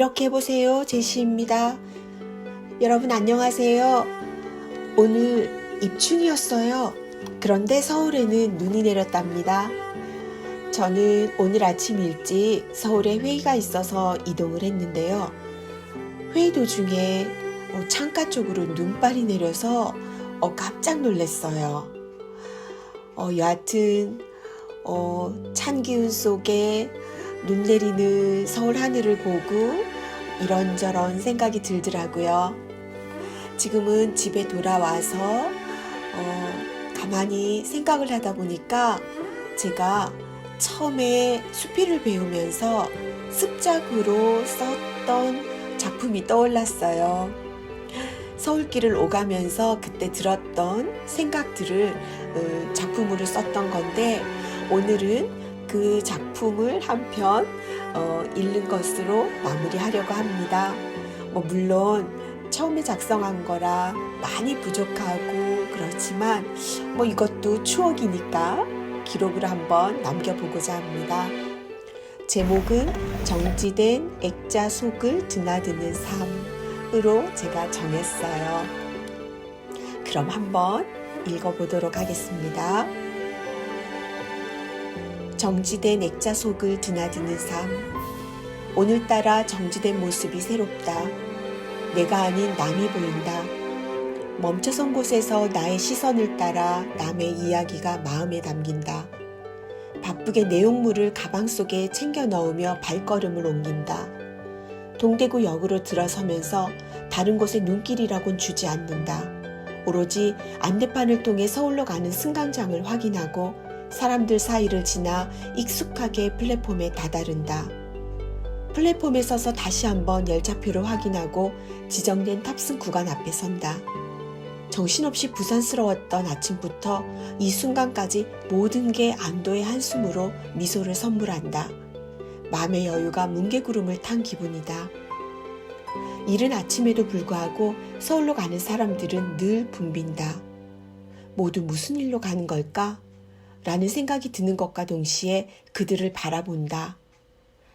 이렇게 해보세요. 제시입니다. 여러분 안녕하세요. 오늘 입춘이었어요. 그런데 서울에는 눈이 내렸답니다. 저는 오늘 아침 일찍 서울에 회의가 있어서 이동을 했는데요. 회의 도중에 창가 쪽으로 눈발이 내려서 깜짝 놀랐어요. 여하튼 찬 기운 속에 눈 내리는 서울 하늘을 보고 이런저런 생각이 들더라고요. 지금은 집에 돌아와서 가만히 생각을 하다 보니까 제가 처음에 수필을 배우면서 습작으로 썼던 작품이 떠올랐어요. 서울길을 오가면서 그때 들었던 생각들을 작품으로 썼던 건데 오늘은 그 작품을 한 편 읽는 것으로 마무리하려고 합니다. 물론 처음에 작성한 거라 많이 부족하고 그렇지만 이것도 추억이니까 기록으로 한번 남겨보고자 합니다. 제목은 정지된 액자 속을 드나드는 삶으로 제가 정했어요. 그럼 한번 읽어보도록 하겠습니다. 정지된 액자 속을 드나드는 삶. 오늘따라 정지된 모습이 새롭다. 내가 아닌 남이 보인다. 멈춰선 곳에서 나의 시선을 따라 남의 이야기가 마음에 담긴다. 바쁘게 내용물을 가방 속에 챙겨 넣으며 발걸음을 옮긴다. 동대구 역으로 들어서면서 다른 곳에 눈길이라곤 주지 않는다. 오로지 안내판을 통해 서울로 가는 승강장을 확인하고 사람들 사이를 지나 익숙하게 플랫폼에 다다른다. 플랫폼에 서서 다시 한번 열차표를 확인하고 지정된 탑승 구간 앞에 선다. 정신없이 부산스러웠던 아침부터 이 순간까지 모든 게 안도의 한숨으로 미소를 선물한다. 마음의 여유가 뭉게구름을 탄 기분이다. 이른 아침에도 불구하고 서울로 가는 사람들은 늘 붐빈다. 모두 무슨 일로 가는 걸까? 라는 생각이 드는 것과 동시에 그들을 바라본다.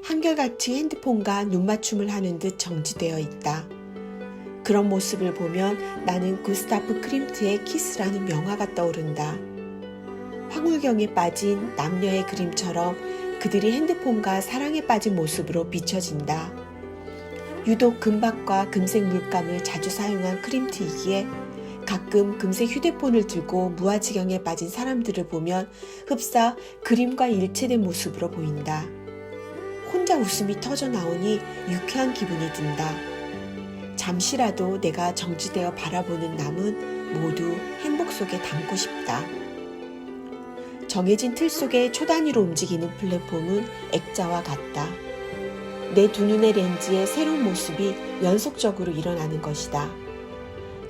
한결같이 핸드폰과 눈맞춤을 하는 듯 정지되어 있다. 그런 모습을 보면 나는 구스타프 크림트의 키스라는 명화가 떠오른다. 황홀경에 빠진 남녀의 그림처럼 그들이 핸드폰과 사랑에 빠진 모습으로 비춰진다. 유독 금박과 금색 물감을 자주 사용한 크림트이기에 가끔 금색 휴대폰을 들고 무아지경에 빠진 사람들을 보면 흡사 그림과 일체된 모습으로 보인다. 혼자 웃음이 터져 나오니 유쾌한 기분이 든다. 잠시라도 내가 정지되어 바라보는 남은 모두 행복 속에 담고 싶다. 정해진 틀 속에 초단위로 움직이는 플랫폼은 액자와 같다. 내 두 눈의 렌즈에 새로운 모습이 연속적으로 일어나는 것이다.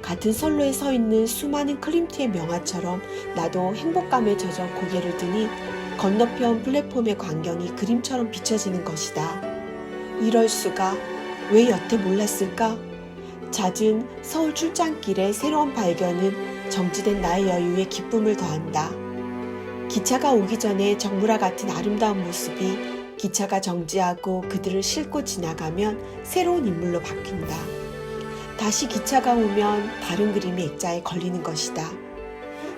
같은 선로에 서 있는 수많은 클림트의 명화처럼 나도 행복감에 젖어 고개를 드니 건너편 플랫폼의 광경이 그림처럼 비춰지는 것이다. 이럴 수가, 왜 여태 몰랐을까? 잦은 서울 출장길의 새로운 발견은 정지된 나의 여유에 기쁨을 더한다. 기차가 오기 전에 정물화 같은 아름다운 모습이 기차가 정지하고 그들을 싣고 지나가면 새로운 인물로 바뀐다. 다시 기차가 오면 다른 그림이 액자에 걸리는 것이다.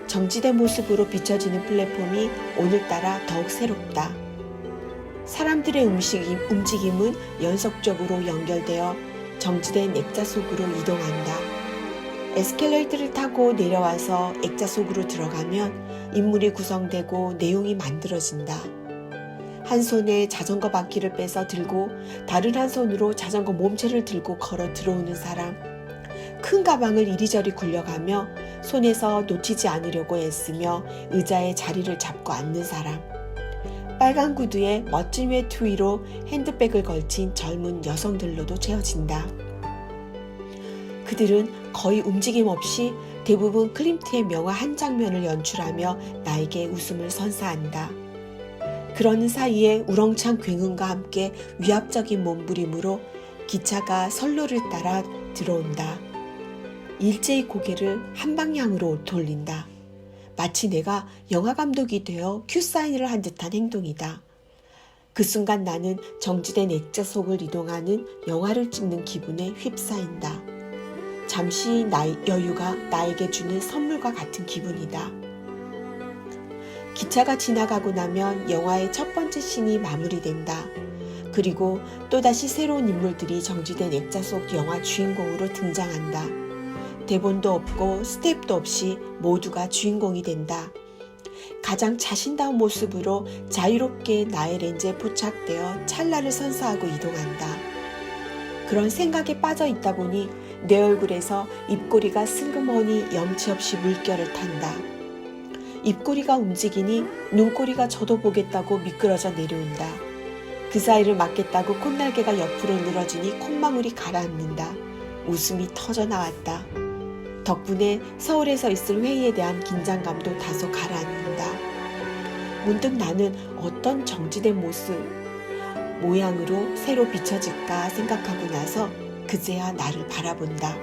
정지된 모습으로 비춰지는 플랫폼이 오늘따라 더욱 새롭다. 사람들의 움직임은 연속적으로 연결되어 정지된 액자 속으로 이동한다. 에스컬레이터를 타고 내려와서 액자 속으로 들어가면 인물이 구성되고 내용이 만들어진다. 한 손에 자전거 바퀴를 빼서 들고 다른 한 손으로 자전거 몸체를 들고 걸어 들어오는 사람. 큰 가방을 이리저리 굴려가며 손에서 놓치지 않으려고 애쓰며 의자에 자리를 잡고 앉는 사람. 빨간 구두에 멋진 외투 위로 핸드백을 걸친 젊은 여성들로도 채워진다. 그들은 거의 움직임 없이 대부분 클림트의 명화 한 장면을 연출하며 나에게 웃음을 선사한다. 그러는 사이에 우렁찬 굉음과 함께 위압적인 몸부림으로 기차가 선로를 따라 들어온다. 일제히 고개를 한 방향으로 돌린다. 마치 내가 영화감독이 되어 큐사인을 한 듯한 행동이다. 그 순간 나는 정지된 액자 속을 이동하는 영화를 찍는 기분에 휩싸인다. 잠시 여유가 나에게 주는 선물과 같은 기분이다. 기차가 지나가고 나면 영화의 첫 번째 씬이 마무리된다. 그리고 또다시 새로운 인물들이 정지된 액자 속 영화 주인공으로 등장한다. 대본도 없고 스텝도 없이 모두가 주인공이 된다. 가장 자신다운 모습으로 자유롭게 나의 렌즈에 포착되어 찰나를 선사하고 이동한다. 그런 생각에 빠져 있다 보니 내 얼굴에서 입꼬리가 슬그머니 염치 없이 물결을 탄다. 입꼬리가 움직이니 눈꼬리가 저도 보겠다고 미끄러져 내려온다. 그 사이를 막겠다고 콧날개가 옆으로 늘어지니 콧망울이 가라앉는다. 웃음이 터져 나왔다. 덕분에 서울에서 있을 회의에 대한 긴장감도 다소 가라앉는다. 문득 나는 어떤 정지된 모양으로 새로 비춰질까 생각하고 나서 그제야 나를 바라본다.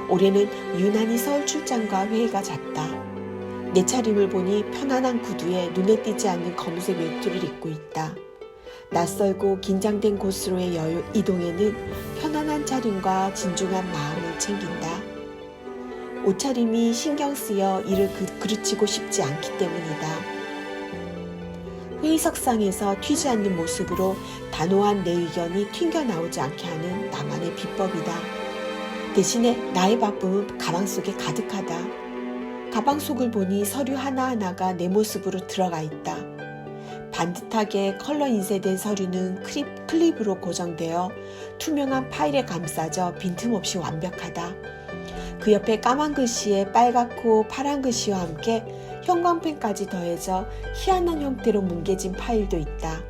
올해는 유난히 서울 출장과 회의가 잦다. 내 차림을 보니 편안한 구두에 눈에 띄지 않는 검은색 외투를 입고 있다. 낯설고 긴장된 곳으로의 이동에는 편안한 차림과 진중한 마음을 챙긴다. 옷차림이 신경 쓰여 이를 그르치고 싶지 않기 때문이다. 회의석상에서 튀지 않는 모습으로 단호한 내 의견이 튕겨나오지 않게 하는 나만의 비법이다. 대신에 나의 바쁨은 가방 속에 가득하다. 가방 속을 보니 서류 하나하나가 내 모습으로 들어가 있다. 반듯하게 컬러 인쇄된 서류는 클립으로 고정되어 투명한 파일에 감싸져 빈틈없이 완벽하다. 그 옆에 까만 글씨에 빨갛고 파란 글씨와 함께 형광펜까지 더해져 희한한 형태로 뭉개진 파일도 있다.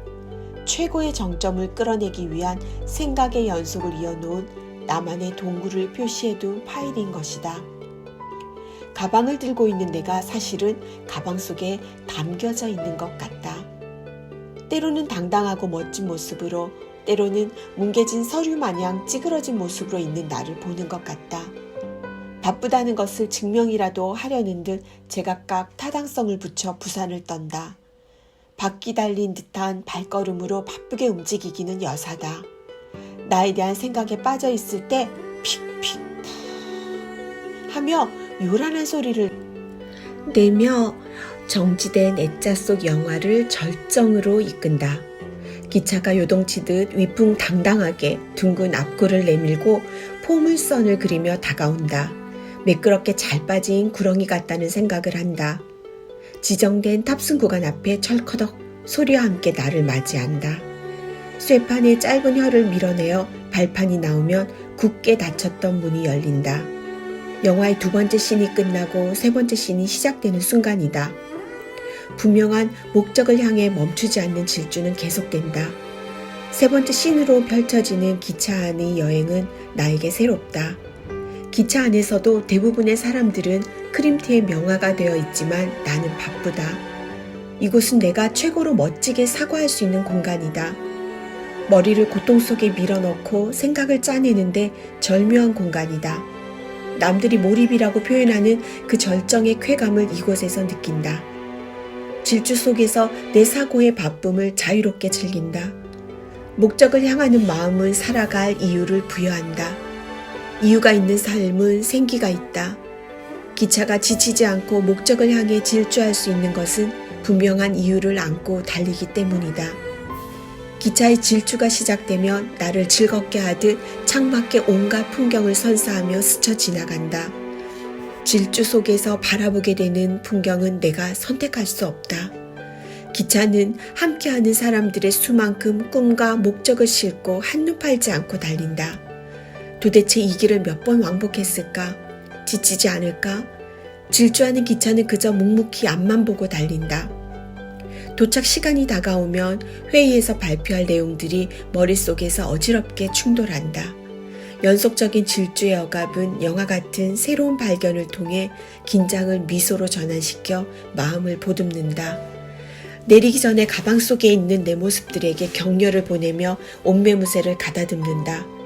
최고의 정점을 끌어내기 위한 생각의 연속을 이어놓은 나만의 동굴을 표시해둔 파일인 것이다. 가방을 들고 있는 내가 사실은 가방 속에 담겨져 있는 것 같다. 때로는 당당하고 멋진 모습으로, 때로는 뭉개진 서류 마냥 찌그러진 모습으로 있는 나를 보는 것 같다. 바쁘다는 것을 증명이라도 하려는 듯 제각각 타당성을 붙여 부산을 떤다. 바퀴 달린 듯한 발걸음으로 바쁘게 움직이기는 여사다. 나에 대한 생각에 빠져 있을 때 픽픽 하며 요란한 소리를 내며 정지된 액자 속 영화를 절정으로 이끈다. 기차가 요동치듯 위풍당당하게 둥근 앞골을 내밀고 포물선을 그리며 다가온다. 매끄럽게 잘 빠진 구렁이 같다는 생각을 한다. 지정된 탑승 구간 앞에 철커덕 소리와 함께 나를 맞이한다. 쇠판에 짧은 혀를 밀어내어 발판이 나오면 굳게 닫혔던 문이 열린다. 영화의 두 번째 씬이 끝나고 세 번째 씬이 시작되는 순간이다. 분명한 목적을 향해 멈추지 않는 질주는 계속된다. 세 번째 씬으로 펼쳐지는 기차 안의 여행은 나에게 새롭다. 기차 안에서도 대부분의 사람들은 크림티의 명화가 되어 있지만 나는 바쁘다. 이곳은 내가 최고로 멋지게 사과할 수 있는 공간이다. 머리를 고통 속에 밀어넣고 생각을 짜내는데 절묘한 공간이다. 남들이 몰입이라고 표현하는 그 절정의 쾌감을 이곳에서 느낀다. 질주 속에서 내 사고의 바쁨을 자유롭게 즐긴다. 목적을 향하는 마음은 살아갈 이유를 부여한다. 이유가 있는 삶은 생기가 있다. 기차가 지치지 않고 목적을 향해 질주할 수 있는 것은 분명한 이유를 안고 달리기 때문이다. 기차의 질주가 시작되면 나를 즐겁게 하듯 창밖의 온갖 풍경을 선사하며 스쳐 지나간다. 질주 속에서 바라보게 되는 풍경은 내가 선택할 수 없다. 기차는 함께하는 사람들의 수만큼 꿈과 목적을 싣고 한눈 팔지 않고 달린다. 도대체 이 길을 몇 번 왕복했을까? 지치지 않을까? 질주하는 기차는 그저 묵묵히 앞만 보고 달린다. 도착 시간이 다가오면 회의에서 발표할 내용들이 머릿속에서 어지럽게 충돌한다. 연속적인 질주의 억압은 영화 같은 새로운 발견을 통해 긴장을 미소로 전환시켜 마음을 보듬는다. 내리기 전에 가방 속에 있는 내 모습들에게 격려를 보내며 옷매무새를 가다듬는다.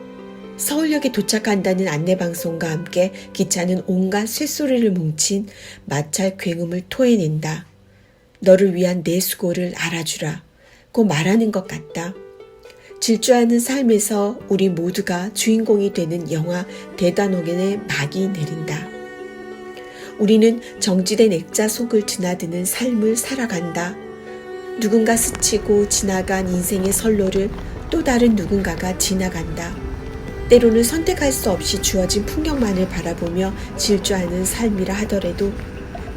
서울역에 도착한다는 안내방송과 함께 기차는 온갖 쇳소리를 뭉친 마찰 굉음을 토해낸다. 너를 위한 내 수고를 알아주라. 고 말하는 것 같다. 질주하는 삶에서 우리 모두가 주인공이 되는 영화 대단원의 막이 내린다. 우리는 정지된 액자 속을 드나드는 삶을 살아간다. 누군가 스치고 지나간 인생의 선로를 또 다른 누군가가 지나간다. 때로는 선택할 수 없이 주어진 풍경만을 바라보며 질주하는 삶이라 하더라도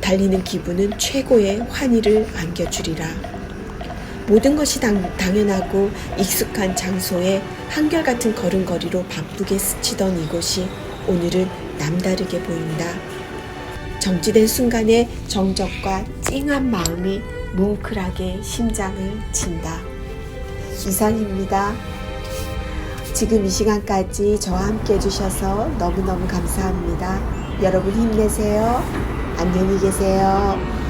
달리는 기분은 최고의 환희를 안겨주리라. 모든 것이 당연하고 익숙한 장소에 한결같은 걸음걸이로 바쁘게 스치던 이곳이 오늘은 남다르게 보인다. 정지된 순간에 정적과 찡한 마음이 뭉클하게 심장을 친다. 이상입니다. 지금 이 시간까지 저와 함께 해주셔서 너무너무 감사합니다. 여러분 힘내세요. 안녕히 계세요.